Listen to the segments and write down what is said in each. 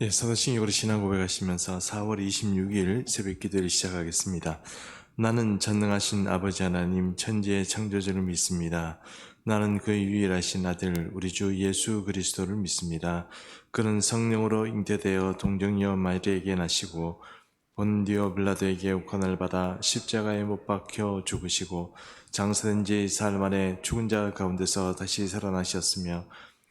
예, 사도신경으로 신앙 고백하시면서 4월 26일 새벽 기도를 시작하겠습니다. 나는 전능하신 아버지 하나님 천지의 창조주를 믿습니다. 나는 그의 유일하신 아들 우리 주 예수 그리스도를 믿습니다. 그는 성령으로 잉태되어 동정녀 마리아에게 나시고 본디오 빌라도에게 고난을 받아 십자가에 못 박혀 죽으시고 장사된 지 사흘 만에 죽은 자 가운데서 다시 살아나셨으며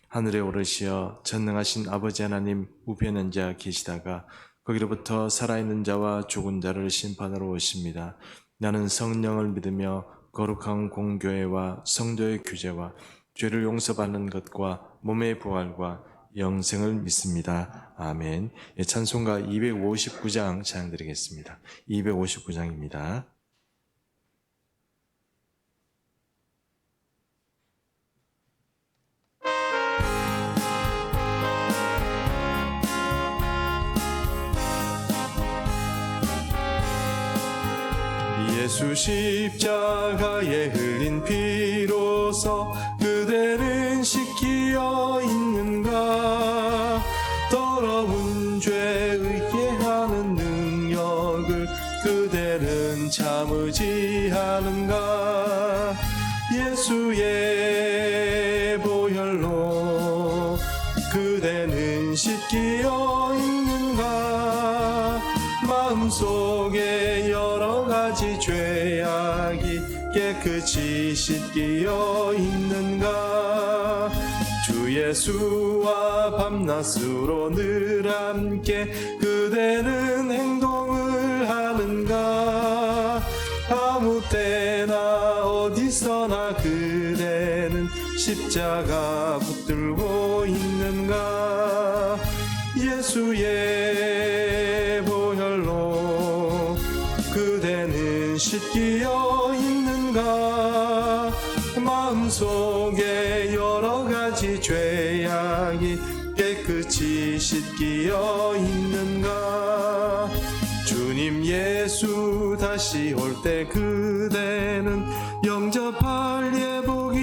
하늘에 오르시어 전능하신 아버지 하나님 우편에 앉아 계시다가 거기로부터 살아있는 자와 죽은 자를 심판하러 오십니다. 나는 성령을 믿으며 거룩한 공교회와 성도의 규제와 죄를 용서받는 것과 몸의 부활과 영생을 믿습니다. 아멘. 예, 찬송가 259장 찬양드리겠습니다. 259장입니다. 예수 십자가에 흘린 피로써 그대는 씻기어 있는가? 더러운 죄 의게 하는 능력을 그대는 참으지 않은가? 예수의 보혈로 그대는 씻기어 있는가? 마음속에 여러 가지 죄악이 깨끗이 씻기어 있는가? 주 예수와 밤낮으로 늘 함께 그대는 행동을 하는가? 아무 때나 어디서나 그대는 십자가 붙들고 있는가? 예수의 보혈로 그대는 씻기어 있는가? 마음속에 여러 가지 죄악이 깨끗이 씻기어 있는가? 주님 예수 다시 올 때 그대는 영접할 예복이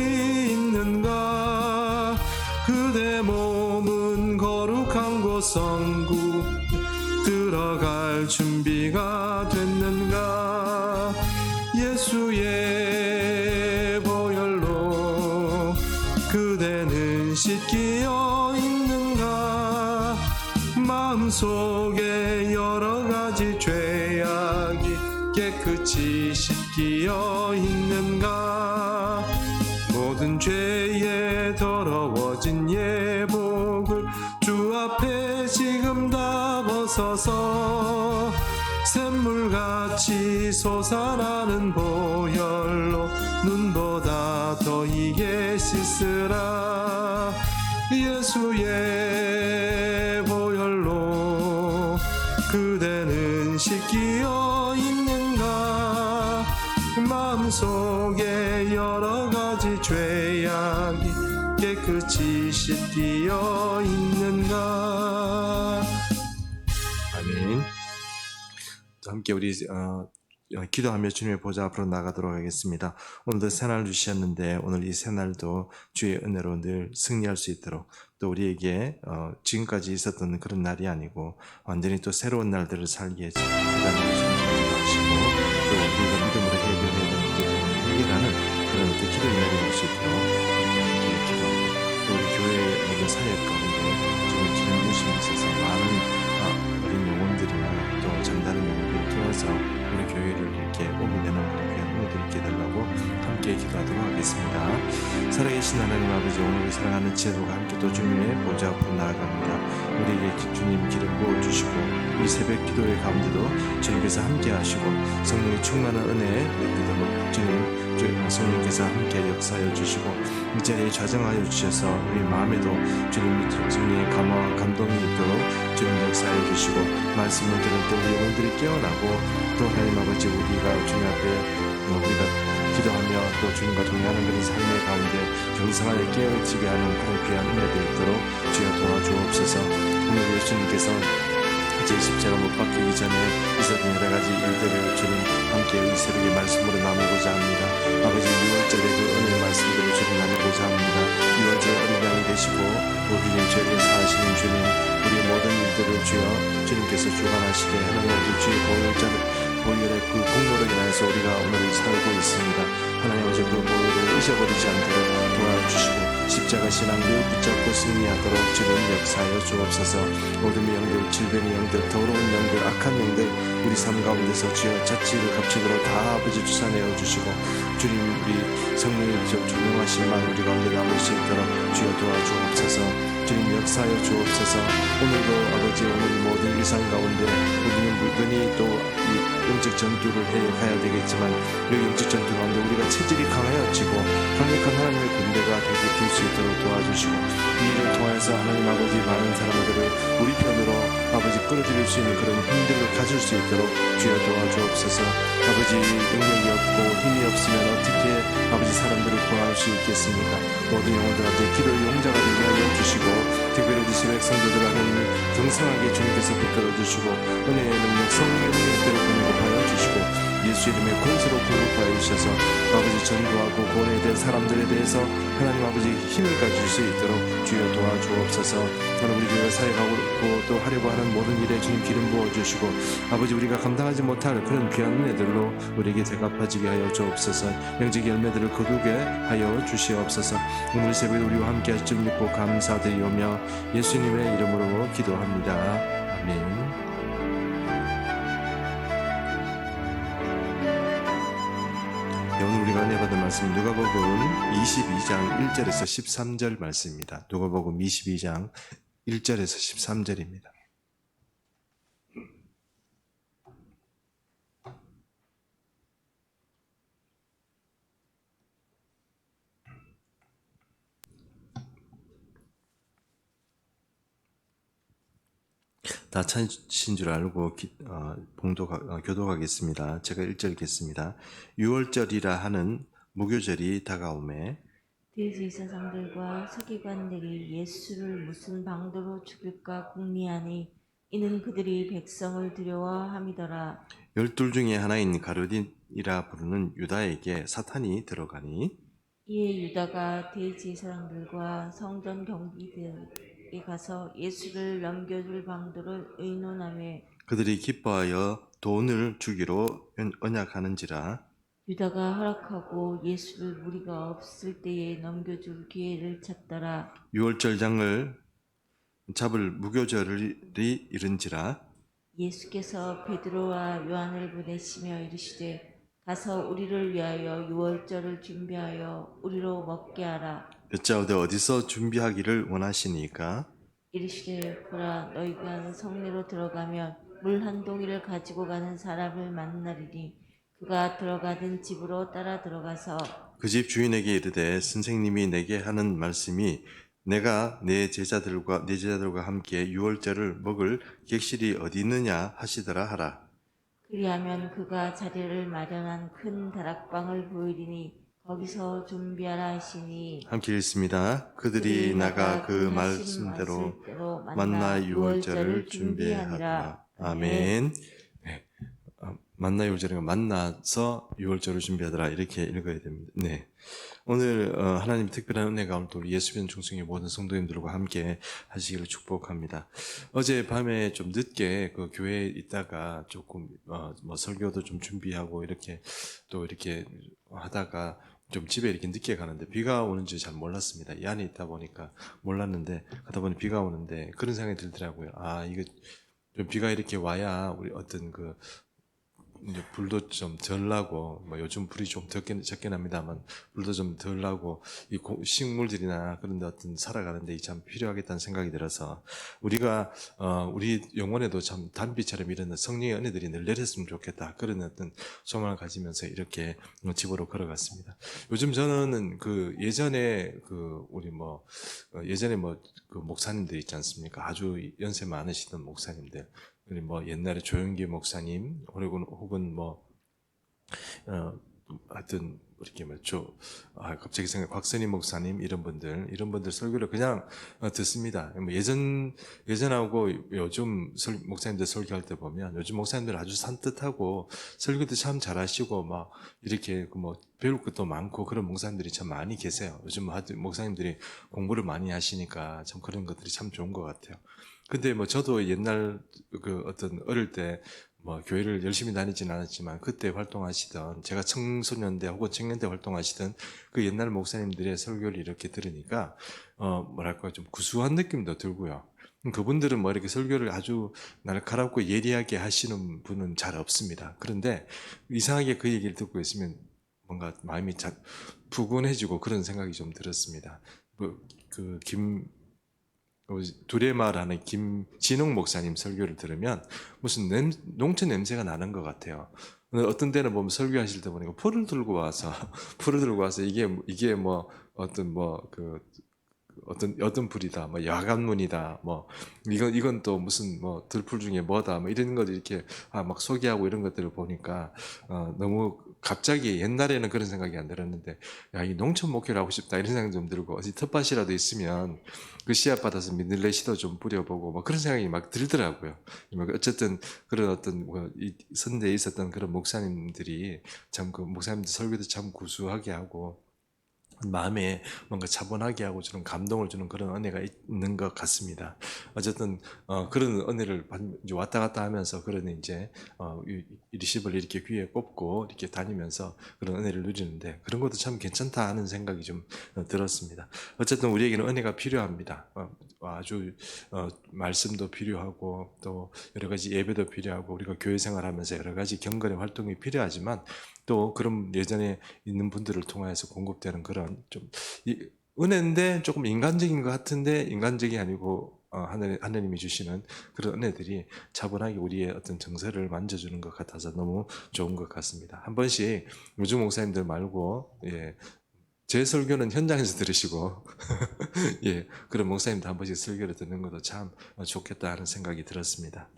있는가? 그대 몸은 거룩한 곳 성구 들어갈 준비가 됐는가? 예수의 보혈로 그대는 씻기어 있는가? 마음속에 여러 가지 죄악이 깨끗이 씻기어 있는가? 모든 죄에 더러워진 예복을 주 앞에 지금 다 벗어서 샘물같이 솟아나는 보혈로 눈보다 더 이게 씻으라. 예수의 보혈로 그대는 씻기어 있는가? 마음속에 여러 가지 죄악이 깨끗이 씻기어 있는가? 아멘. 함께 우리 기도하며 주님의 보좌 앞으로 나가도록 하겠습니다. 오늘도 새날 주셨는데 오늘 이 새날도 주의 은혜로 늘 승리할 수 있도록 또 우리에게 지금까지 있었던 그런 날이 아니고 완전히 또 새로운 날들을 살기에 대단하고 기도하시고 또 우리가 믿음으로 해결해야 되는 것들을 해결하는 그런 어떤 기도의 날이 올 수 있도록 이렇게 기도합니다. 또 우리 교회의 모든 사역 가운데 주님 기름 부으심에 있어서 많은 어린 영혼들이나 또 잠다른 영혼들을 통해서 우리 교회를 이렇게 오게 되는 귀한 은혜들 있게 해달라고 함께 기도하도록 하겠습니다. 살아계신 하나님 아버지, 오늘 사랑하는 지혜도가 함께 또 주님의 보좌 앞으로 나아갑니다. 우리에게 주님 기름 부어주시고 이 새벽 기도의 가운데도 주님께서 함께 하시고 성령의 충만한 은혜에 믿도록 주님 성령께서 함께 역사하여 주시고 이 자리에 좌정하여 주셔서 우리 마음에도 주님 성령의 감화와 감동이 있도록 주님 역사하여 주시고 말씀을 들을 때 우리 영혼들이 깨어나고 또 하나님 아버지 우리가 주님 앞에 우리가 기도하며 또 주님과 동행하는 그런 삶의 가운데 정성하게 깨어지게 하는 그런 귀한 은혜도 있도록 주여 도와주옵소서. 오늘 예수님께서 이제 십자가 못 박히기 전에 있었던 여러 가지 일들을 주님 함께 이 새벽에 말씀으로 나누고자 합니다. 아버지 6월절에 그 은혜의 말씀들을 주님 나누고자 합니다. 6월절 어린 양이 계시고 우리 죄를 사하시는 주님, 우리 모든 일들을 주여 주님께서 주관하시되 하나님 아버지 주의 보혈의 그 공로로 인하여서 우리가 오늘 살고 있습니다. 하나님 아버지 그 보혈을 잊어버리지 않도록 도와주시고 십자가 신앙을 붙잡고 승리하도록 주님 역사하여 주옵소서. 모든 영들, 질병의 영들, 더러운 영들, 악한 영들 우리 삶 가운데서 주여 자치를 값지도록 다 아버지 주사내어 주시고 주님 우리 성령의 조명하심만 우리 가운데 남을 수 있도록 주여 도와주옵소서. 주님 역사하여 주옵소서. 오늘도 아버지 오늘 모든 일상 가운데 우리는 물건이 또 이 영적 전투를 가야 되겠지만 이 영적 전투 가운데 우리가 체질이 강하여지고 강력한 하나님의 군대가 될 수 있도록 도와주시고 이 일을 통해서 하나님 아버지 많은 사람들을 우리 편으로 아버지 끌어들일 수 있는 그런 힘들을 가질 수 있도록 주여 도와주옵소서. 아버지 능력이 없고 힘이 없으면 어떻게 아버지 사람들을 구할 수 있겠습니까? 모든 영혼들한테 기도의 용자가 되게 하여 주시고 특별히 우리 수백 성도들 하나님 경성하게 주님께서 붙들어 주시고 은혜의 능력 성령의 능력대로 공급하여 주시고 예수 이름의 권세로 공급하여 주셔서 아버지 전도하고 고뇌에 대한 사람들에 대해서 하나님 아버지 힘을 가질 수 있도록 주여 도와주옵소서. 오늘 우리 교회가 사역하고 또 하려고 하는 모든 일에 주님 기름 부어주시고 아버지 우리가 감당하지 못할 그런 귀한 은혜들로 우리에게 대갚아지게 하여 주옵소서. 영적 열매들을 거두게 하여 주시옵소서. 오늘 새벽에 우리와 함께 하실 줄 믿고 감사드리오며 예수님의 이름으로 기도합니다. 아멘. 오늘 우리가 은혜 받은 말씀 누가복음 22장 1절에서 13절 말씀입니다. 누가복음 22장 1절에서 13절입니다. 다 찾으신 줄 알고 교도하겠습니다. 제가 1절 읽겠습니다. 6월절이라 하는 무교절이 다가오매 대제사장들과 서기관들이 예수를 무슨 방도로 죽일까 궁리하니 이는 그들이 백성을 두려워함이더라. 12 중에 하나인 가룟이라 부르는 유다에게 사탄이 들어가니 이에 유다가 대제사장들과 성전 경비들에게 가서 예수를 넘겨줄 방도를 의논하며 그들이 기뻐하여 돈을 주기로 언약하는지라. 유다가 허락하고 예수를 무리가 없을 때에 넘겨줄 기회를 찾더라. 6월절 장을 잡을 무교절이 이른지라. 예수께서 베드로와 요한을 보내시며 이르시되 가서 우리를 위하여 유월절을 준비하여 우리로 먹게 하라. 여짜오되 어디서 준비하기를 원하시니까? 이르시되 보라 너희가 성내로 들어가면 물 한 동이를 가지고 가는 사람을 만나리니 그가 들어가던 집으로 따라 들어가서 그 집 주인에게 이르되 선생님이 내게 하는 말씀이 내가 내 제자들과 함께 유월절을 먹을 객실이 어디 있느냐 하시더라 하라. 그리하면 그가 자리를 마련한 큰 다락방을 보이리니 거기서 준비하라 하시니 함께 읽습니다. 그들이 나가 그 말씀대로 만나 유월절을 준비하라. 아멘. 네. 만나 유월절은 만나서 유월절을 준비하더라 이렇게 읽어야 됩니다. 네. 오늘 하나님 특별한 은혜 가운데 우리 예수변 중생의 모든 성도님들과 함께 하시기를 축복합니다. 어제 밤에 좀 늦게 그 교회에 있다가 조금 뭐 설교도 좀 준비하고 이렇게 또 이렇게 하다가 좀 집에 이렇게 늦게 가는데 비가 오는지 잘 몰랐습니다. 이 안에 있다 보니까 몰랐는데 가다 보니 비가 오는데 그런 생각이 들더라고요. 아 이거 좀 비가 이렇게 와야 우리 어떤 그 이제 불도 좀 덜 나고 뭐 요즘 불이 좀 적게 납니다만 불도 좀 덜 나고 이 식물들이나 그런 데 어떤 살아가는데 참 필요하겠다는 생각이 들어서 우리가 우리 영혼에도 참 단비처럼 이런 성령의 은혜들이 늘 내렸으면 좋겠다 그런 어떤 소망을 가지면서 이렇게 집으로 걸어갔습니다. 요즘 저는 그 예전에 그 우리 뭐 예전에 뭐 그 목사님들 있지 않습니까? 아주 연세 많으시던 목사님들. 뭐 옛날에 조영기 목사님 혹은 뭐 하여튼 이렇게 뭐죠? 갑자기 생각 곽선희 목사님 이런 분들 설교를 그냥 듣습니다. 뭐 예전하고 요즘 목사님들 설교할 때 보면 요즘 목사님들 아주 산뜻하고 설교도 참 잘하시고 막 이렇게 뭐 배울 것도 많고 그런 목사님들이 참 많이 계세요. 요즘 목사님들이 공부를 많이 하시니까 참 그런 것들이 참 좋은 것 같아요. 근데 뭐 저도 옛날 그 어떤 어릴 때 뭐 교회를 열심히 다니진 않았지만 그때 활동하시던 제가 청소년대 혹은 청년대 활동하시던 그 옛날 목사님들의 설교를 이렇게 들으니까 뭐랄까 좀 구수한 느낌도 들고요. 그분들은 뭐 이렇게 설교를 아주 날카롭고 예리하게 하시는 분은 잘 없습니다. 그런데 이상하게 그 얘기를 듣고 있으면 뭔가 마음이 푸근해지고 그런 생각이 좀 들었습니다. 두레마라는 김진웅 목사님 설교를 들으면 무슨 농촌 냄새가 나는 것 같아요. 어떤 때는 보면 설교하실 때 보니까 풀을 들고 와서 이게 뭐 어떤 불이다, 뭐 야간문이다, 뭐 이건 또 무슨 뭐 들풀 중에 뭐다, 뭐 이런 것들 이렇게 막 소개하고 이런 것들을 보니까 너무 갑자기 옛날에는 그런 생각이 안 들었는데 야, 이 농촌 목회를 하고 싶다 이런 생각이 좀 들고 어디 텃밭이라도 있으면 그 씨앗 받아서 민들레시도 좀 뿌려보고 뭐 그런 생각이 막 들더라고요. 어쨌든 그런 어떤 이 선대에 있었던 그런 목사님들이 참 그 목사님들 설교도 참 구수하게 하고 마음에 뭔가 차분하게 하고 주는 감동을 주는 그런 은혜가 있는 것 같습니다. 어쨌든 그런 은혜를 이제 왔다 갔다 하면서 그런 이제 리시버를 이렇게 귀에 꼽고 이렇게 다니면서 그런 은혜를 누리는데 그런 것도 참 괜찮다 하는 생각이 좀 들었습니다. 어쨌든 우리에게는 은혜가 필요합니다. 아주 말씀도 필요하고 또 여러 가지 예배도 필요하고 우리가 교회 생활하면서 여러 가지 경건의 활동이 필요하지만 또 그런 예전에 있는 분들을 통해서 공급되는 그런 좀 은혜인데 조금 인간적인 것 같은데 인간적이 아니고 하나님이 주시는 그런 은혜들이 차분하게 우리의 어떤 정서를 만져주는 것 같아서 너무 좋은 것 같습니다. 한 번씩 요즘 목사님들 말고 제 설교는 현장에서 들으시고 그런 목사님도 한 번씩 설교를 듣는 것도 참 좋겠다 하는 생각이 들었습니다.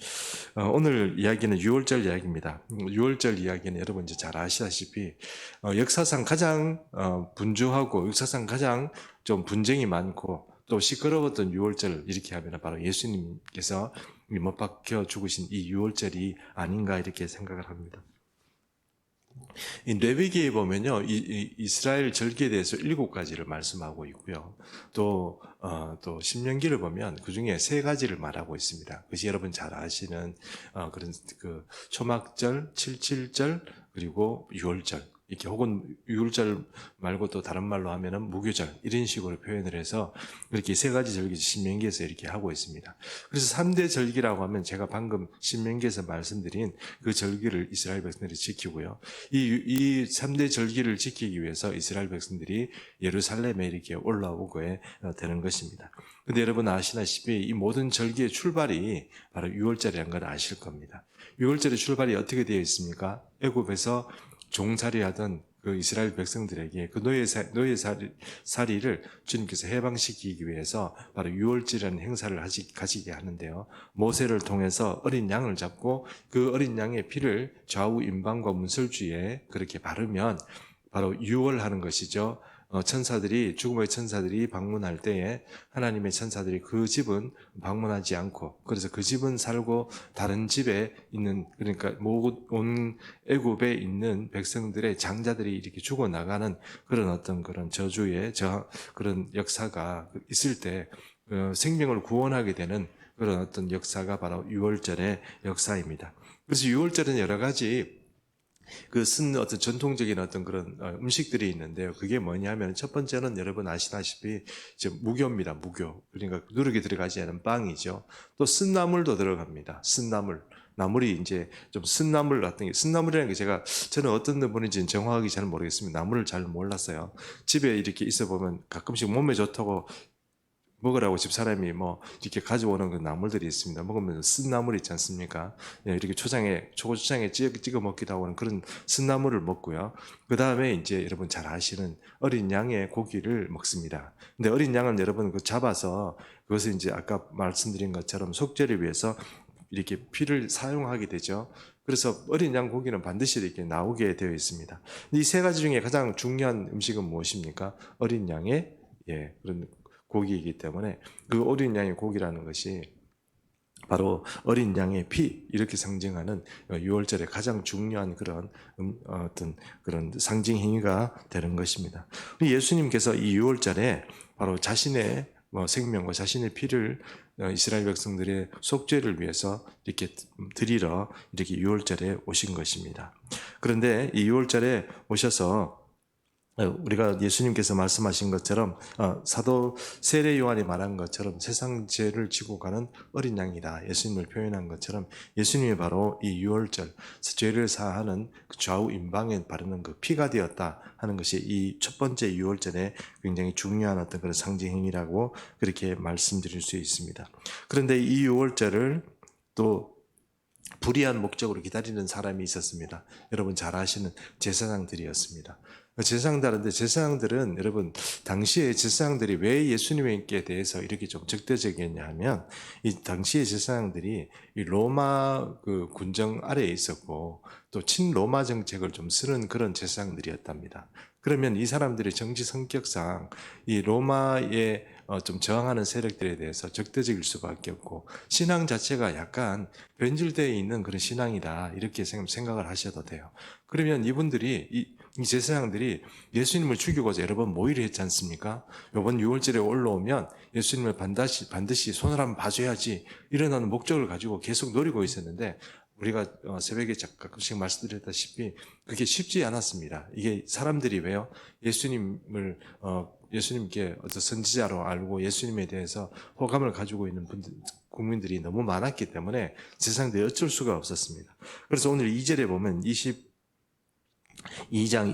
오늘 이야기는 유월절 이야기입니다. 유월절 이야기는 여러분 이제 잘 아시다시피 역사상 가장 분주하고 역사상 가장 좀 분쟁이 많고 또 시끄러웠던 유월절 이렇게 하면 바로 예수님께서 못 박혀 죽으신 이 유월절이 아닌가 이렇게 생각을 합니다. 이 레위기에 보면요, 이스라엘 절기에 대해서 7가지를 말씀하고 있고요. 또 신명기를 보면 그 중에 3가지를 말하고 있습니다. 그것이 여러분 잘 아시는 그런 그 초막절, 칠칠절 그리고 유월절. 이렇게 혹은 유월절 말고 또 다른 말로 하면은 무교절 이런 식으로 표현을 해서 이렇게 3가지 절기 신명기에서 이렇게 하고 있습니다. 그래서 3대 절기라고 하면 제가 방금 신명기에서 말씀드린 그 절기를 이스라엘 백성들이 지키고요. 이 3대 절기를 지키기 위해서 이스라엘 백성들이 예루살렘에 이렇게 올라오게 되는 것입니다. 근데 여러분 아시다시피 이 모든 절기의 출발이 바로 유월절이라는 걸 아실 겁니다. 유월절의 출발이 어떻게 되어 있습니까? 애굽에서 종살이하던 그 이스라엘 백성들에게 그 노예살이를 주님께서 해방시키기 위해서 바로 유월절이라는 행사를 가지게 하는데요. 모세를 통해서 어린 양을 잡고 그 어린 양의 피를 좌우 임방과 문설주에 그렇게 바르면 바로 유월하는 것이죠. 죽음의 천사들이 방문할 때에 하나님의 천사들이 그 집은 방문하지 않고 그래서 그 집은 살고 다른 집에 있는 그러니까 온 애굽에 있는 백성들의 장자들이 이렇게 죽어나가는 그런 어떤 그런 저주의 그런 역사가 있을 때 생명을 구원하게 되는 그런 어떤 역사가 바로 유월절의 역사입니다. 그래서 유월절은 여러 가지 어떤 전통적인 어떤 그런 음식들이 있는데요. 그게 뭐냐면 첫 번째는 여러분 아시다시피 이제 무교입니다. 무교. 그러니까 누룩이 들어가지 않은 빵이죠. 또 쓴나물도 들어갑니다. 나물이 이제 좀 쓴나물 같은 게 쓴나물이라는 게 저는 어떤 분인지는 정확하게 잘 모르겠습니다. 나물을 잘 몰랐어요. 집에 이렇게 있어 보면 가끔씩 몸에 좋다고 먹으라고 집사람이 뭐 이렇게 가져오는 그 나물들이 있습니다. 먹으면 쓴 나물 있지 않습니까? 이렇게 초고추장에 찍어 먹기도 하고 하는 그런 쓴 나물을 먹고요. 그 다음에 이제 여러분 잘 아시는 어린 양의 고기를 먹습니다. 근데 어린 양은 여러분 잡아서 그것을 이제 아까 말씀드린 것처럼 속죄를 위해서 이렇게 피를 사용하게 되죠. 그래서 어린 양 고기는 반드시 이렇게 나오게 되어 있습니다. 이 세 가지 중에 가장 중요한 음식은 무엇입니까? 어린 양의 그런 고기이기 때문에 그 어린 양의 고기라는 것이 바로 어린 양의 피 이렇게 상징하는 유월절의 가장 중요한 그런 어떤 그런 상징 행위가 되는 것입니다. 예수님께서 이 유월절에 바로 자신의 생명과 자신의 피를 이스라엘 백성들의 속죄를 위해서 이렇게 드리러 이렇게 유월절에 오신 것입니다. 그런데 이 유월절에 오셔서 우리가 예수님께서 말씀하신 것처럼 사도 세례 요한이 말한 것처럼 세상 죄를 지고 가는 어린 양이다. 예수님을 표현한 것처럼 예수님이 바로 이 유월절 죄를 사하는 그 좌우 임방에 바르는 그 피가 되었다 하는 것이 이 첫 번째 유월절에 굉장히 중요한 어떤 그런 상징 행위라고 그렇게 말씀드릴 수 있습니다. 그런데 이 유월절을 또 불의한 목적으로 기다리는 사람이 있었습니다. 여러분 잘 아시는 제사장들이었습니다. 제사장들인데 제사장들은 여러분 당시에 제사장들이 왜 예수님께 대해서 이렇게 좀 적대적이었냐 하면 이 당시의 제사장들이 이 로마 그 군정 아래에 있었고 또 친로마 정책을 좀 쓰는 그런 제사장들이었답니다. 그러면 이 사람들의 정치 성격상 이 로마에 좀 저항하는 세력들에 대해서 적대적일 수밖에 없고 신앙 자체가 약간 변질되어 있는 그런 신앙이다 이렇게 생각을 하셔도 돼요. 그러면 이분들이 이 제사장들이 예수님을 죽이고자 여러 번 모의를 했지 않습니까? 이번 6월절에 올라오면 예수님을 반드시 손을 한번 봐줘야지 이런 목적을 가지고 계속 노리고 있었는데 우리가 새벽에 가끔씩 말씀드렸다시피 그게 쉽지 않았습니다. 이게 사람들이 왜요? 예수님께 어떤 선지자로 알고 예수님에 대해서 호감을 가지고 있는 국민들이 너무 많았기 때문에 제사장들이 어쩔 수가 없었습니다. 그래서 오늘 2절에 보면 22장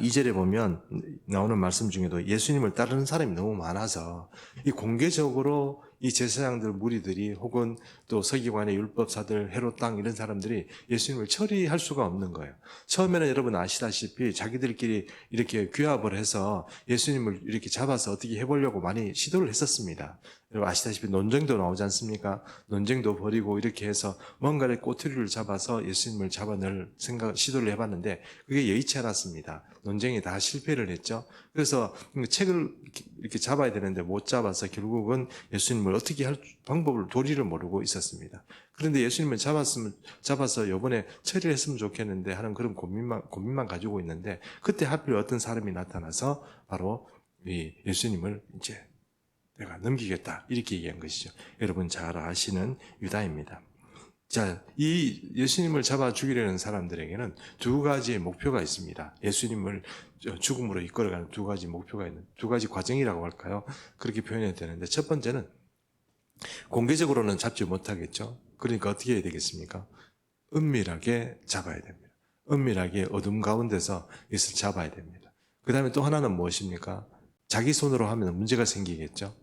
2절에 보면 나오는 말씀 중에도 예수님을 따르는 사람이 너무 많아서 이 공개적으로 이 제사장들 무리들이 혹은 또 서기관의 율법사들 헤롯 땅 이런 사람들이 예수님을 처리할 수가 없는 거예요. 처음에는 여러분 아시다시피 자기들끼리 이렇게 규합을 해서 예수님을 이렇게 잡아서 어떻게 해보려고 많이 시도를 했었습니다. 여러분 아시다시피 논쟁도 나오지 않습니까? 논쟁도 벌이고 이렇게 해서 뭔가를 꼬투리를 잡아서 예수님을 잡아낼 시도를 해봤는데 그게 여의치 않았습니다. 논쟁이 다 실패를 했죠. 그래서 책을 이렇게 잡아야 되는데 못 잡아서 결국은 예수님을 어떻게 할 방법을 도리를 모르고 있었습니다. 그런데 예수님을 잡아서 이번에 처리를 했으면 좋겠는데 하는 그런 고민만 가지고 있는데 그때 하필 어떤 사람이 나타나서 바로 이 예수님을 이제 내가 넘기겠다 이렇게 얘기한 것이죠. 여러분 잘 아시는 유다입니다. 자, 이 예수님을 잡아 죽이려는 사람들에게는 두 가지의 목표가 있습니다. 예수님을 죽음으로 이끌어가는 두 가지 목표가 있는 두 가지 과정이라고 할까요? 그렇게 표현해야 되는데 첫 번째는 공개적으로는 잡지 못하겠죠. 그러니까 어떻게 해야 되겠습니까? 은밀하게 잡아야 됩니다. 은밀하게 어둠 가운데서 이것을 잡아야 됩니다. 그 다음에 또 하나는 무엇입니까? 자기 손으로 하면 문제가 생기겠죠.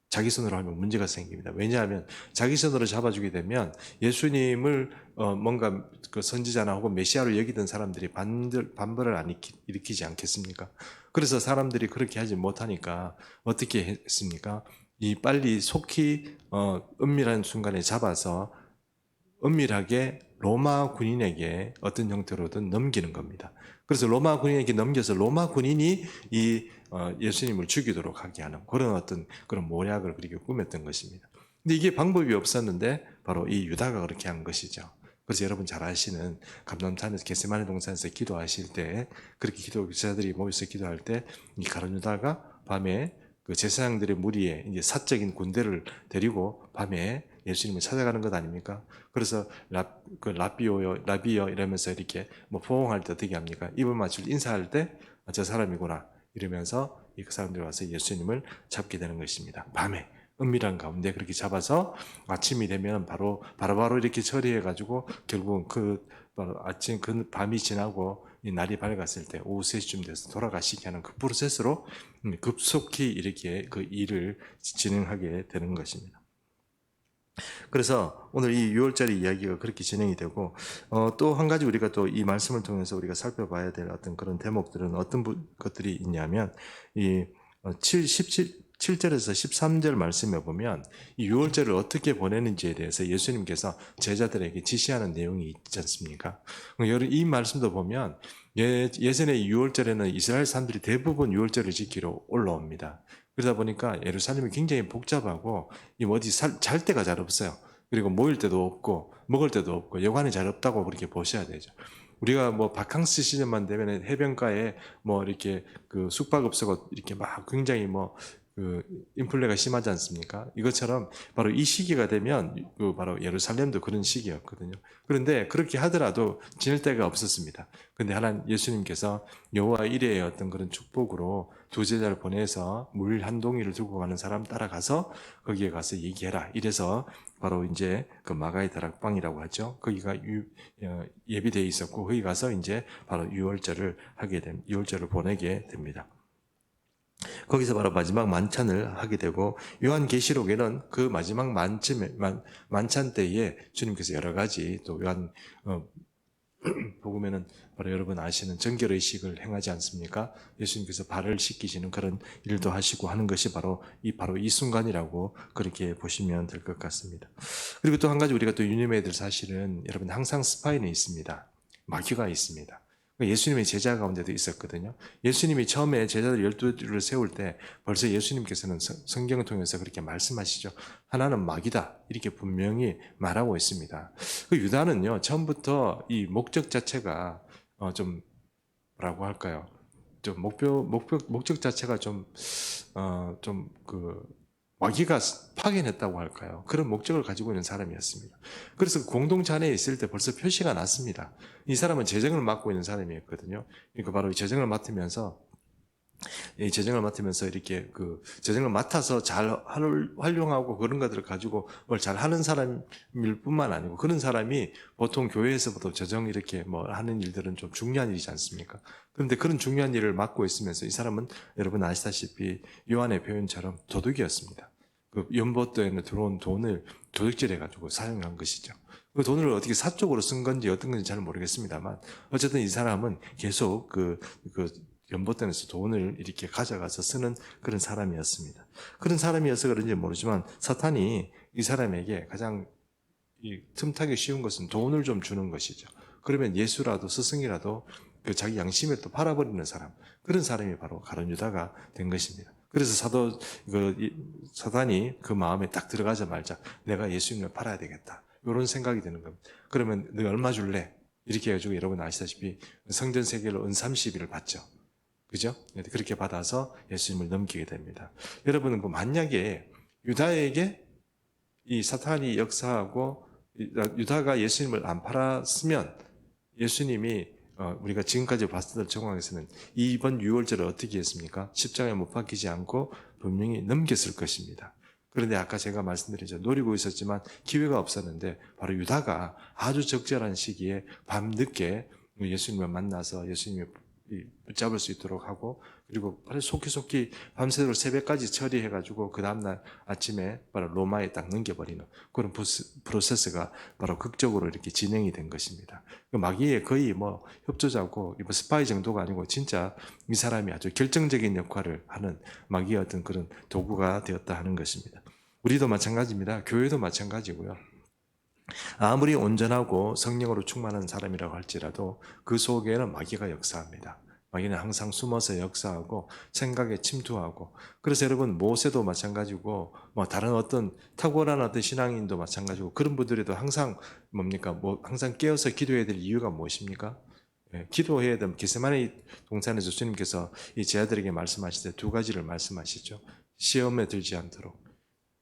자기 손으로 하면 문제가 생깁니다. 왜냐하면 자기 손으로 잡아주게 되면 예수님을 뭔가 그 선지자나 혹은 메시아로 여기던 사람들이 반발을 안 일으키지 않겠습니까? 그래서 사람들이 그렇게 하지 못하니까 어떻게 했습니까? 빨리 속히 은밀한 순간에 잡아서 은밀하게 로마 군인에게 어떤 형태로든 넘기는 겁니다. 그래서 로마 군인에게 넘겨서 로마 군인이 예수님을 죽이도록 하게 하는 그런 그런 모략을 그렇게 꾸몄던 것입니다. 근데 이게 방법이 없었는데 바로 이 유다가 그렇게 한 것이죠. 그래서 여러분 잘 아시는 감람산에서 겟세마네 동산에서 기도하실 때 그렇게 기도자들이 모여서 기도할 때 이 가룟 유다가 밤에 그 제사장들의 무리에 이제 사적인 군대를 데리고 밤에 예수님을 찾아가는 것 아닙니까? 그래서 라비요 이러면서 이렇게 포옹할 때 어떻게 합니까? 입을 맞추고 인사할 때 저 사람이구나 이러면서 그 사람들이 와서 예수님을 잡게 되는 것입니다. 밤에 은밀한 가운데 그렇게 잡아서 아침이 되면 바로 이렇게 처리해가지고 결국은 아침 그 밤이 지나고 이 날이 밝았을 때 오후 3시쯤 돼서 돌아가시게 하는 그 프로세스로 급속히 이렇게 그 일을 진행하게 되는 것입니다. 그래서 오늘 이 6월짜리 이야기가 그렇게 진행이 되고 또 한 가지 우리가 또 이 말씀을 통해서 우리가 살펴봐야 될 어떤 그런 대목들은 어떤 것들이 있냐면 이 7절에서 13절 말씀에 보면 이 유월절을 어떻게 보내는지에 대해서 예수님께서 제자들에게 지시하는 내용이 있지 않습니까? 이 말씀도 보면 예전에 유월절에는 이스라엘 사람들이 대부분 유월절을 지키러 올라옵니다. 그러다 보니까 예루살렘이 굉장히 복잡하고 어디 잘 데가 잘 없어요. 그리고 모일 데도 없고 먹을 데도 없고 여관이 잘 없다고 그렇게 보셔야 되죠. 우리가 뭐 바캉스 시즌만 되면 해변가에 뭐 이렇게 그 숙박업소가 이렇게 막 굉장히 그 인플레가 심하지 않습니까? 이것처럼 바로 이 시기가 되면 그 바로 예루살렘도 그런 시기였거든요. 그런데 그렇게 하더라도 지낼 데가 없었습니다. 근데 하나님 예수님께서 여호와 이레의 어떤 그런 축복으로 두 제자를 보내서 물 한 동이를 들고 가는 사람 따라가서 거기에 가서 얘기해라. 이래서 바로 이제 그 마가의 다락방이라고 하죠. 거기가 예비되어 있었고 거기 가서 이제 바로 유월절을 보내게 됩니다. 거기서 바로 마지막 만찬을 하게 되고 요한계시록에는 그 마지막 만찬 때에 주님께서 여러 가지 또 요한 복음에는 바로 여러분 아시는 정결의식을 행하지 않습니까? 예수님께서 발을 씻기시는 그런 일도 하시고 하는 것이 바로 이 순간이라고 그렇게 보시면 될 것 같습니다. 그리고 또 한 가지 우리가 또 유념해야 될 사실은 여러분 항상 스파인에 있습니다. 마귀가 있습니다. 예수님의 제자 가운데도 있었거든요. 예수님이 처음에 제자들 12를 세울 때 벌써 예수님께서는 성경을 통해서 그렇게 말씀하시죠. 하나는 마귀다. 이렇게 분명히 말하고 있습니다. 그 유다는요, 처음부터 이 목적 자체가 좀 뭐라고 할까요? 좀 목적 자체가 마귀가 파견했다고 할까요? 그런 목적을 가지고 있는 사람이었습니다. 그래서 공동체 안에 있을 때 벌써 표시가 났습니다. 이 사람은 재정을 맡고 있는 사람이었거든요. 그러니까 바로 이 재정을 맡으면서 이렇게 그 재정을 맡아서 잘 활용하고 그런 것들을 가지고 뭘 잘 하는 사람일 뿐만 아니고 그런 사람이 보통 교회에서부터 재정 이렇게 하는 일들은 좀 중요한 일이지 않습니까? 그런데 그런 중요한 일을 맡고 있으면서 이 사람은 여러분 아시다시피 요한의 표현처럼 도둑이었습니다. 그 연못도에는 들어온 돈을 도둑질해가지고 사용한 것이죠. 그 돈을 어떻게 사적으로 쓴 건지 어떤 건지 잘 모르겠습니다만 어쨌든 이 사람은 계속 그 연못전에서 돈을 이렇게 가져가서 쓰는 그런 사람이었습니다. 그런 사람이어서 그런지 모르지만 사탄이 이 사람에게 가장 틈타기 쉬운 것은 돈을 좀 주는 것이죠. 그러면 예수라도 스승이라도 그 자기 양심에 또 팔아버리는 사람, 그런 사람이 바로 가룟 유다가 된 것입니다. 그래서 사탄이 그 마음에 딱 들어가자마자 내가 예수님을 팔아야 되겠다. 이런 생각이 드는 겁니다. 그러면 너 얼마 줄래? 이렇게 해가지고 여러분 아시다시피 성전 세계로 은 30일을 받죠. 그죠? 그렇게 받아서 예수님을 넘기게 됩니다. 여러분은 만약에 유다에게 이 사탄이 역사하고 유다가 예수님을 안 팔았으면 예수님이 우리가 지금까지 봤던 정황에서는 이번 유월절을 어떻게 했습니까? 십자가에 못 박히지 않고 분명히 넘겼을 것입니다. 그런데 아까 제가 말씀드렸죠. 노리고 있었지만 기회가 없었는데 바로 유다가 아주 적절한 시기에 밤늦게 예수님을 만나서 예수님을 붙잡을 수 있도록 하고 그리고 바로 속히 밤새도록 새벽까지 처리해가지고 그 다음날 아침에 바로 로마에 딱 넘겨버리는 그런 프로세스가 바로 극적으로 이렇게 진행이 된 것입니다. 마귀의 거의 협조자고 스파이 정도가 아니고 진짜 이 사람이 아주 결정적인 역할을 하는 마귀의 어떤 그런 도구가 되었다 하는 것입니다. 우리도 마찬가지입니다. 교회도 마찬가지고요. 아무리 온전하고 성령으로 충만한 사람이라고 할지라도 그 속에는 마귀가 역사합니다. 마귀는 항상 숨어서 역사하고 생각에 침투하고 그래서 여러분 모세도 마찬가지고 다른 어떤 탁월한 어떤 신앙인도 마찬가지고 그런 분들에도 항상 항상 깨어서 기도해야 될 이유가 무엇입니까? 기도해야 되면 겟세마네 동산에서 주님께서 이 제자들에게 말씀하실 때 두 가지를 말씀하시죠. 시험에 들지 않도록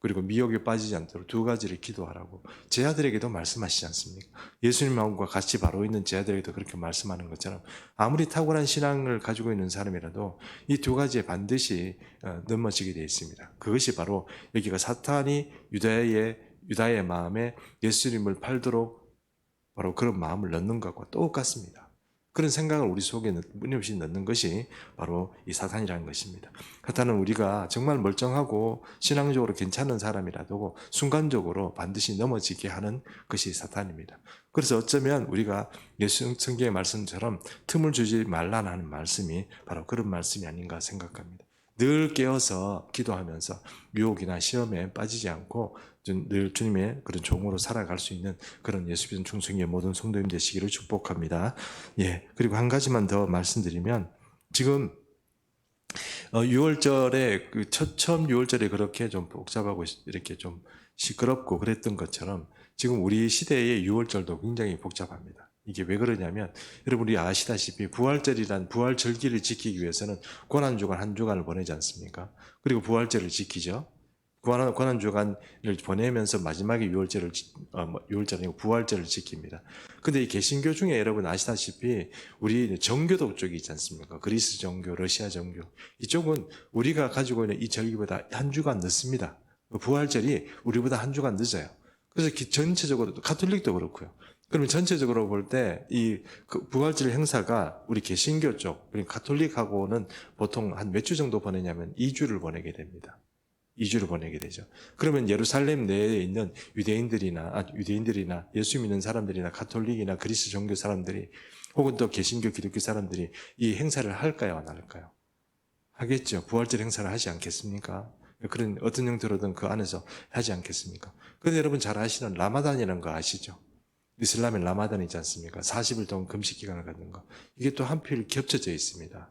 그리고 미혹에 빠지지 않도록 두 가지를 기도하라고 제자들에게도 말씀하시지 않습니까? 예수님과 같이 바로 있는 제자들에게도 그렇게 말씀하는 것처럼 아무리 탁월한 신앙을 가지고 있는 사람이라도 이 두 가지에 반드시 넘어지게 되어 있습니다. 그것이 바로 여기가 사탄이 유다의 마음에 예수님을 팔도록 바로 그런 마음을 넣는 것과 똑같습니다. 그런 생각을 우리 속에 끊임없이 넣는 것이 바로 이 사탄이라는 것입니다. 사탄은 우리가 정말 멀쩡하고 신앙적으로 괜찮은 사람이라도 순간적으로 반드시 넘어지게 하는 것이 사탄입니다. 그래서 어쩌면 우리가 성경의 말씀처럼 틈을 주지 말라는 말씀이 바로 그런 말씀이 아닌가 생각합니다. 늘 깨어서 기도하면서 유혹이나 시험에 빠지지 않고 늘 주님의 그런 종으로 살아갈 수 있는 그런 예수 믿는 충성의 모든 성도님 되시기를 축복합니다. 예, 그리고 한 가지만 더 말씀드리면 지금 6월절에 처음 6월절에 그렇게 좀 복잡하고 이렇게 좀 시끄럽고 그랬던 것처럼 지금 우리 시대의 6월절도 굉장히 복잡합니다. 이게 왜 그러냐면 여러분이 아시다시피 부활절이란 부활절기를 지키기 위해서는 고난주간 한 주간을 보내지 않습니까? 그리고 부활절을 지키죠. 고난주간을 보내면서 마지막에 6월절을 6월절 아니고 부활절을 지킵니다. 근데 이 개신교 중에 여러분 아시다시피 우리 정교도 쪽이 있지 않습니까? 그리스 정교, 러시아 정교 이쪽은 우리가 가지고 있는 이 절기보다 한 주간 늦습니다. 부활절이 우리보다 한 주간 늦어요. 그래서 전체적으로 가톨릭도 그렇고요. 그러면 전체적으로 볼 때 이 부활절 행사가 우리 개신교 쪽, 우리 가톨릭하고는 보통 한 몇 주 정도 보내냐면 2주를 보내게 됩니다. 2주를 보내게 되죠. 그러면 예루살렘 내에 있는 유대인들이나 예수 믿는 사람들이나 가톨릭이나 그리스 종교 사람들이 혹은 또 개신교 기독교 사람들이 이 행사를 할까요, 안 할까요? 하겠죠. 부활절 행사를 하지 않겠습니까? 그런 어떤 형태로든 그 안에서 하지 않겠습니까? 그런데 여러분 잘 아시는 라마단이라는 거 아시죠? 이슬람의 라마단 있지 않습니까? 40일 동안 금식 기간을 갖는 거. 이게 또 한필 겹쳐져 있습니다.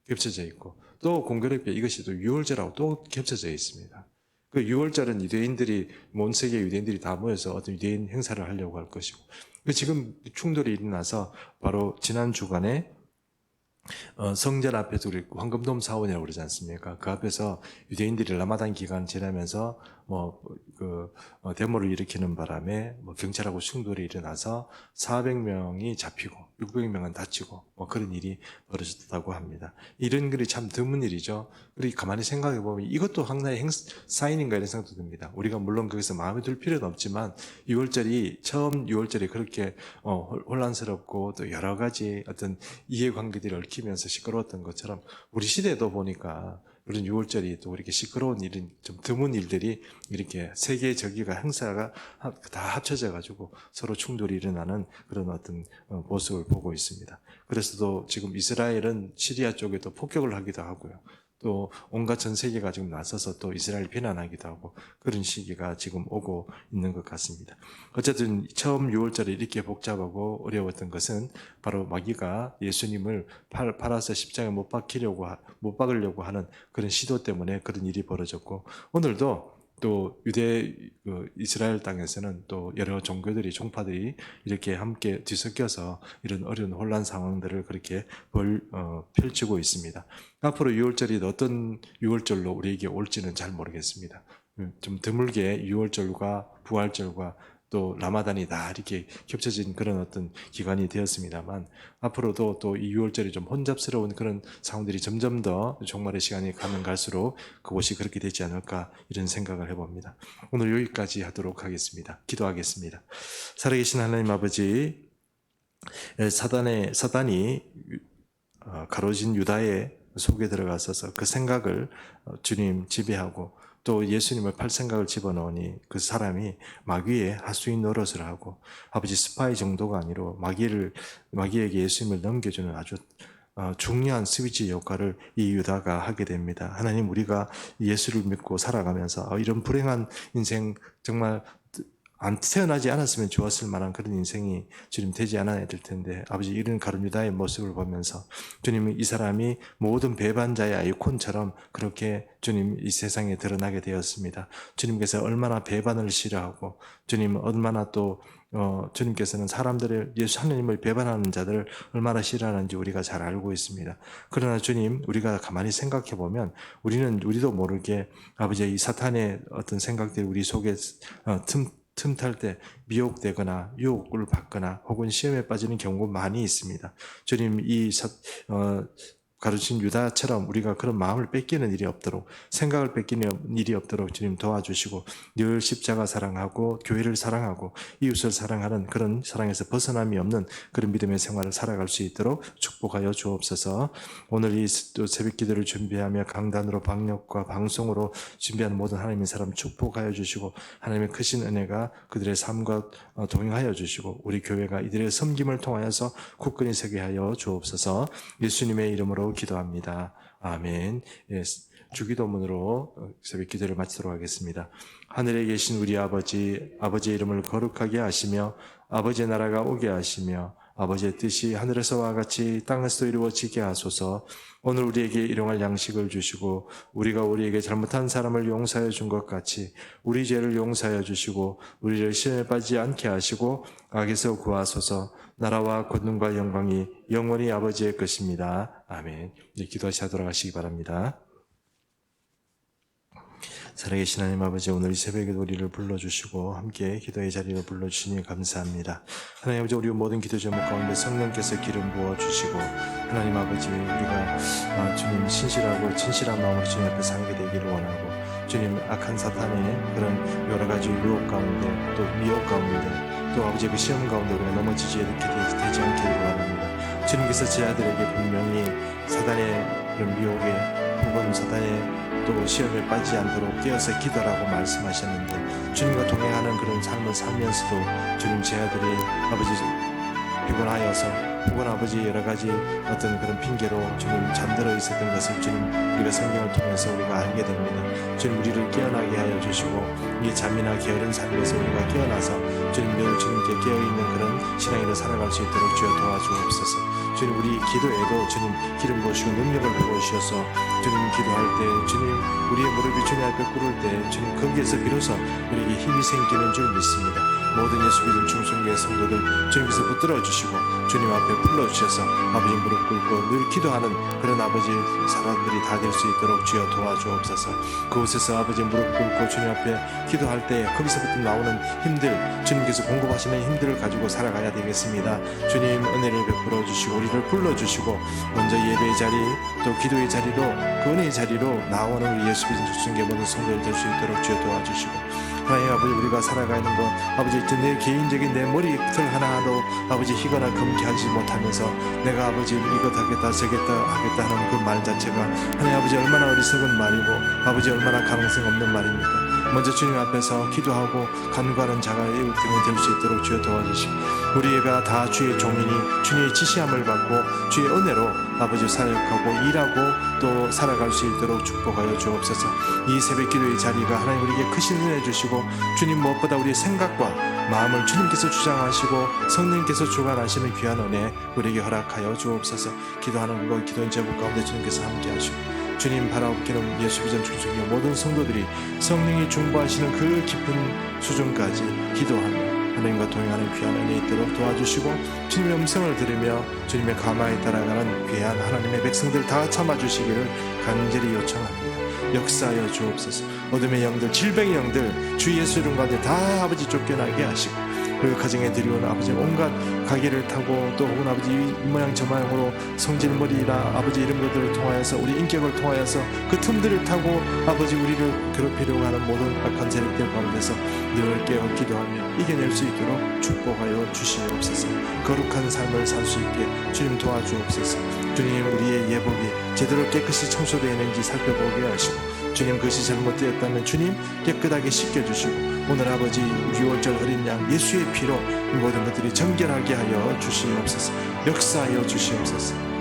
겹쳐져 있고 또 공교롭게 이것이 또 유월절하고 또 겹쳐져 있습니다. 그 유월절은 유대인들이 온 세계 유대인들이 다 모여서 어떤 유대인 행사를 하려고 할 것이고 지금 충돌이 일어나서 바로 지난 주간에 성전 앞에서 우리 황금돔 사원이라고 그러지 않습니까? 그 앞에서 유대인들이 라마단 기간 지나면서 데모를 일으키는 바람에 경찰하고 충돌이 일어나서 400명이 잡히고 600명은 다치고 그런 일이 벌어졌다고 합니다. 이런 글이 참 드문 일이죠. 그리고 가만히 생각해 보면 이것도 하나의 사인인가 이런 생각도 듭니다. 우리가 물론 거기서 마음에 들 필요는 없지만 6월절이 처음 6월절이 그렇게 혼란스럽고 또 여러 가지 어떤 이해관계들이 얽히면서 시끄러웠던 것처럼 우리 시대도 보니까 그런 6월절이 또 이렇게 시끄러운 일은 좀 드문 일들이 이렇게 세계 절기가 행사가 다 합쳐져 가지고 서로 충돌이 일어나는 그런 어떤 모습을 보고 있습니다. 그래서 또 지금 이스라엘은 시리아 쪽에도 폭격을 하기도 하고요. 또 온갖 전 세계가 지금 나서서 또 이스라엘 비난하기도 하고 그런 시기가 지금 오고 있는 것 같습니다. 어쨌든 처음 6월절에 이렇게 복잡하고 어려웠던 것은 바로 마귀가 예수님을 팔아서 십자가에 못 박으려고 하는 그런 시도 때문에 그런 일이 벌어졌고 오늘도 또 이스라엘 땅에서는 또 여러 종파들이 이렇게 함께 뒤섞여서 이런 어려운 혼란 상황들을 그렇게 펼치고 있습니다. 앞으로 6월절이 어떤 6월절로 우리에게 올지는 잘 모르겠습니다. 좀 드물게 6월절과 부활절과 또 라마단이 다 이렇게 겹쳐진 그런 어떤 기간이 되었습니다만 앞으로도 또 이 6월절이 좀 혼잡스러운 그런 상황들이 점점 더 종말의 시간이 가면 갈수록 그것이 그렇게 되지 않을까 이런 생각을 해봅니다. 오늘 여기까지 하도록 하겠습니다. 기도하겠습니다. 살아계신 하나님 아버지, 사단이 가로진 유다의 속에 들어가서서 그 생각을 주님 지배하고 또 예수님을 팔 생각을 집어넣으니 그 사람이 마귀의 하수인 노릇을 하고 아버지 스파이 정도가 아니라 마귀에게 예수님을 넘겨주는 아주 중요한 스위치 역할을 이 유다가 하게 됩니다. 하나님, 우리가 예수를 믿고 살아가면서 이런 불행한 인생 정말 태어나지 않았으면 좋았을 만한 그런 인생이 주님 되지 않아야 될 텐데 아버지, 이런 가룟 유다의 모습을 보면서 주님, 이 사람이 모든 배반자의 아이콘처럼 그렇게 주님 이 세상에 드러나게 되었습니다. 주님께서 얼마나 배반을 싫어하고 주님 얼마나 또 주님께서는 사람들을 예수 하나님을 배반하는 자들을 얼마나 싫어하는지 우리가 잘 알고 있습니다. 그러나 주님, 우리가 가만히 생각해 보면 우리도 모르게 아버지 이 사탄의 어떤 생각들이 우리 속에 틈탈 때 미혹되거나 유혹을 받거나 혹은 시험에 빠지는 경우가 많이 있습니다. 주님, 가르친 유다처럼 우리가 그런 마음을 뺏기는 일이 없도록, 생각을 뺏기는 일이 없도록 주님 도와주시고 늘 십자가 사랑하고 교회를 사랑하고 이웃을 사랑하는 그런 사랑에서 벗어남이 없는 그런 믿음의 생활을 살아갈 수 있도록 축복하여 주옵소서. 오늘 이 새벽 기도를 준비하며 강단으로 방역과 방송으로 준비하는 모든 하나님의 사람 축복하여 주시고 하나님의 크신 은혜가 그들의 삶과 동행하여 주시고 우리 교회가 이들의 섬김을 통하여서 굳건히 서게 하여 주옵소서. 예수님의 이름으로 이름으로 기도합니다. 아멘. 예, 주기도문으로 새벽 기도를 마치도록 하겠습니다. 하늘에 계신 우리 아버지의 이름을 거룩하게 하시며 아버지의 나라가 오게 하시며 아버지의 뜻이 하늘에서와 같이 땅에서도 이루어지게 하소서. 오늘 우리에게 일용할 양식을 주시고 우리가 우리에게 잘못한 사람을 용서해 준 것 같이 우리 죄를 용서하여 주시고 우리를 시험에 빠지지 않게 하시고 악에서 구하소서. 나라와 권능과 영광이 영원히 아버지의 것입니다. 아멘. 이제 기도하시다 돌아가시기 바랍니다. 살아계신 하나님 아버지, 오늘 이 새벽에도 우리를 불러주시고 함께 기도의 자리로 불러주시니 감사합니다. 하나님 아버지, 우리 모든 기도 제목 가운데 성령께서 기름 부어주시고 하나님 아버지, 우리가 주님 신실하고 진실한 마음으로 주님 앞에 살게 되기를 원하고 주님 악한 사탄의 그런 여러 가지 유혹 가운데 또 미혹 가운데 또 아버지의 그 시험 가운데 우리가 넘어지지 이렇게 되지 않기를 원합니다. 주님께서 제 아들에게 분명히 사단의 그런 미혹에 혹은 사단의 또 시험에 빠지지 않도록 깨어서 기도라고 말씀하셨는데 주님과 동행하는 그런 삶을 살면서도 주님 제 아들이 아버지 피곤하여서 혹은 아버지 여러 가지 어떤 그런 핑계로 주님 잠들어 있었던 것을 주님 우리가 성경을 통해서 우리가 알게 됩니다. 주님 우리를 깨어나게 하여 주시고 이 잠이나 게으른 삶에서 우리가 깨어나서 주님 늘 주님께 깨어있는 그런 신앙으로 살아갈 수 있도록 주여 도와주옵소서. 주님 우리 기도에도 주님 기름 부으시고 능력을 부어주셔서 주님 기도할 때 주님 우리의 무릎이 주님 앞에 꿇을 때 주님 거기에서 비로소 우리에게 힘이 생기는 줄 믿습니다. 모든 예수 믿음 중성교회 성도들 주님께서 붙들어 주시고 주님 앞에 불러주셔서 아버지 무릎 꿇고 늘 기도하는 그런 아버지 사람들이 다 될 수 있도록 주여 도와주옵소서. 그곳에서 아버지 무릎 꿇고 주님 앞에 기도할 때 거기서부터 나오는 힘들 주님께서 공급하시는 힘들을 가지고 살아가야 되겠습니다. 주님 은혜를 베풀어 주시고 우리를 불러주시고 먼저 예배의 자리 또 기도의 자리로 그 은혜의 자리로 나오는 우리 예수 믿음 중성교회 모든 성도들 될 수 있도록 주여 도와주시고 하나님 아버지 우리가 살아가는 것 아버지 내 개인적인 내 머리털 하나도 아버지 희거나 금기하지 못하면서 내가 아버지 이것 하겠다 저겠다 하겠다 하는 그 말 자체가 하나님 아버지 얼마나 어리석은 말이고 아버지 얼마나 가능성 없는 말입니까? 먼저 주님 앞에서 기도하고 간구하는 자가 등이 될 수 있도록 주여 도와주시고 우리가 다 주의 종이니 주님의 지시함을 받고 주의 은혜로 아버지 사역하고 일하고 또 살아갈 수 있도록 축복하여 주옵소서. 이 새벽 기도의 자리가 하나님 우리에게 크신 은혜 주시고 주님 무엇보다 우리의 생각과 마음을 주님께서 주장하시고 성령께서 주관하시는 귀한 은혜 우리에게 허락하여 주옵소서. 기도하는 것 기도의 제목 가운데 주님께서 함께 하시고 주님 바라옵기는 예수 비전 중심의 모든 성도들이 성령이 중보하시는 그 깊은 수준까지 기도하며 하나님과 동행하는 귀한 은혜 있도록 도와주시고 주님의 음성을 들으며 주님의 가마에 따라가는 귀한 하나님의 백성들 다 참아주시기를 간절히 요청합니다. 역사하여 주옵소서. 어둠의 영들 질병의 영들 주 예수 이름 가운데 다 아버지 쫓겨나게 하시고 그 가정에 들여온 아버지 온갖 가게를 타고 또 혹은 아버지 이 모양 저 모양으로 성질머리나 아버지 이런 것들을 통하여서 우리 인격을 통하여서 그 틈들을 타고 아버지 우리를 괴롭히려고 하는 모든 악한 세력들 가운데서 늘 깨어 기도하며 이겨낼 수 있도록 축복하여 주시옵소서. 거룩한 삶을 살 수 있게 주님 도와주옵소서. 주님 우리의 예복이 제대로 깨끗이 청소되었는지 살펴보게 하시고 주님 그것이 잘못되었다면 주님 깨끗하게 씻겨주시고 오늘 아버지 6월절 어린 양 예수의 피로 이 모든 것들이 정결하게 하여 주시옵소서. 역사하여 주시옵소서.